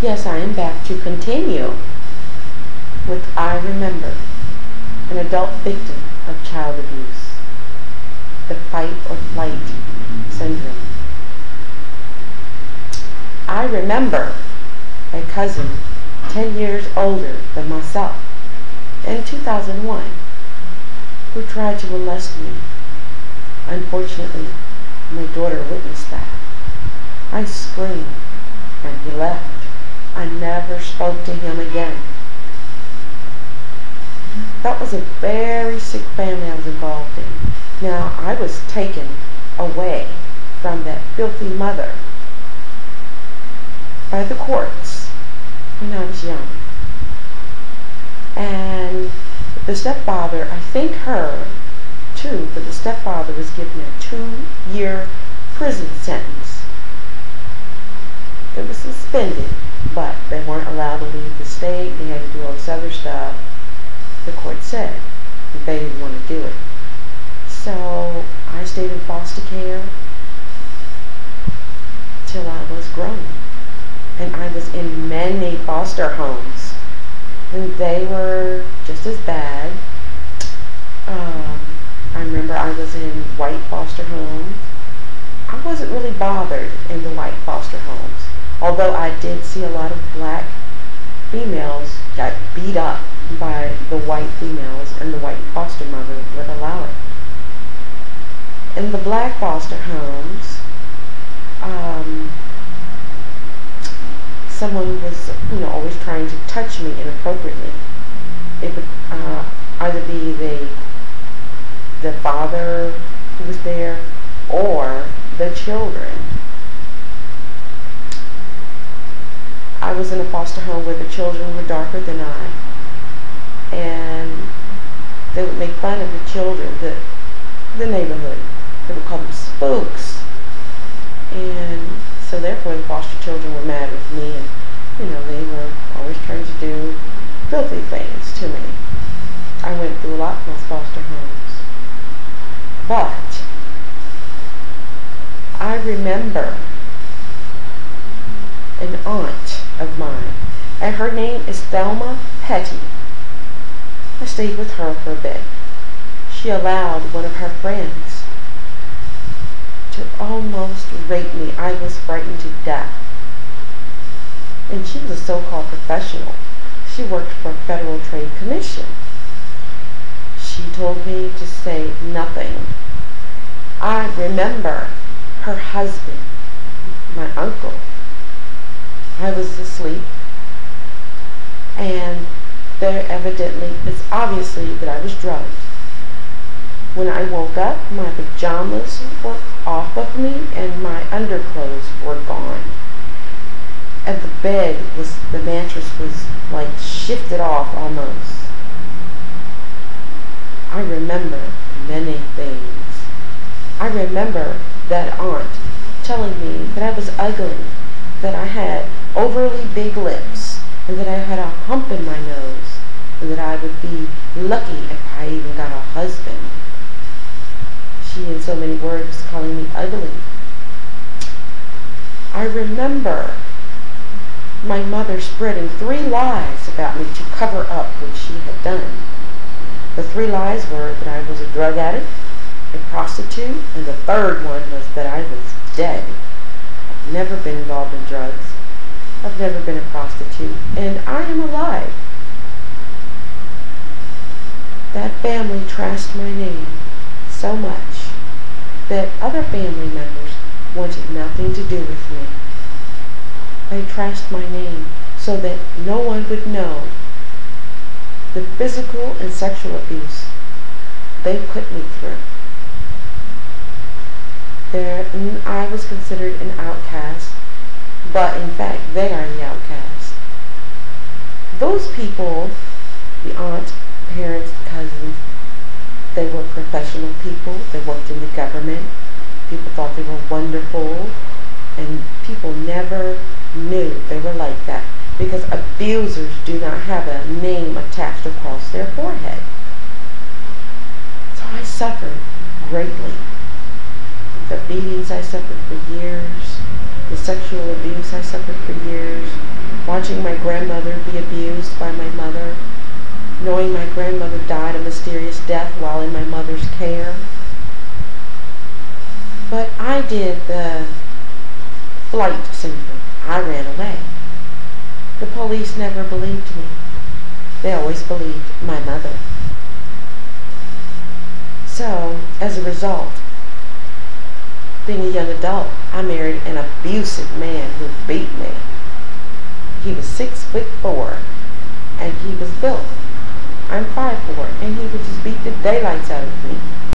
Yes, I am back to continue with I Remember, an adult victim of child abuse, the fight or flight syndrome. I remember a cousin 10 years older than myself in 2001 who tried to molest me. Unfortunately, my daughter witnessed that. I screamed and he left. I never spoke to him again. That was a very sick family I was involved in. Now, I was taken away from that filthy mother by the courts when I was young. And the stepfather, I think her too, but the stepfather was given a 2-year prison sentence. It was suspended, but they weren't allowed to leave the state. They had to do all this other stuff. The court said that they didn't want to do it. So I stayed in foster care till I was grown. And I was in many foster homes. And they were just as bad. I remember I was in white foster homes. I wasn't really bothered in the white foster homes. Although I did see a lot of black females got beat up by the white females, and the white foster mother would allow it. In the black foster homes, someone was, always trying to touch me inappropriately. It would either be the father who was there or the children. I was in a foster home where the children were darker than I, and they would make fun of the children, the neighborhood. They would call them spooks, and so therefore the foster children were mad with me, and they were always trying to do filthy things to me. I went through a lot in those foster homes, but I remember an aunt of mine, and her name is Thelma Petty. I stayed with her for a bit. She allowed one of her friends to almost rape me. I was frightened to death. And she was a so-called professional. She worked for a Federal Trade Commission. She told me to say nothing. I remember her husband, my uncle. I was asleep, and it's obviously that I was drugged. When I woke up, my pajamas were off of me and my underclothes were gone. And the mattress was like shifted off almost. I remember many things. I remember that aunt telling me that I was ugly, that I had overly big lips, and that I had a hump in my nose, and that I would be lucky if I even got a husband. She, in so many words, was calling me ugly. I remember my mother spreading 3 lies about me to cover up what she had done. The 3 lies were that I was a drug addict, a prostitute, and the third one was that I was dead. I've never been involved in drugs. I've never been a prostitute, and I am alive. That family trashed my name so much that other family members wanted nothing to do with me. They trashed my name so that no one would know the physical and sexual abuse they put me through. I was considered an outcast, but in fact they are the outcast. Those people, the aunt, parents, cousins, they were professional people. They worked in the government. People thought they were wonderful, and people never knew they were like that, because abusers do not have a name attached across their forehead. So I suffered greatly. The beatings I suffered for years, the sexual abuse I suffered for years, watching my grandmother be abused by my mother, knowing my grandmother died a mysterious death while in my mother's care. But I did the flight syndrome. I ran away. The police never believed me. They always believed my mother. So, as a result, being a young adult, I married an abusive man who beat me. He was 6'4", and he was built. I'm 5'4", and he would just beat the daylights out of me.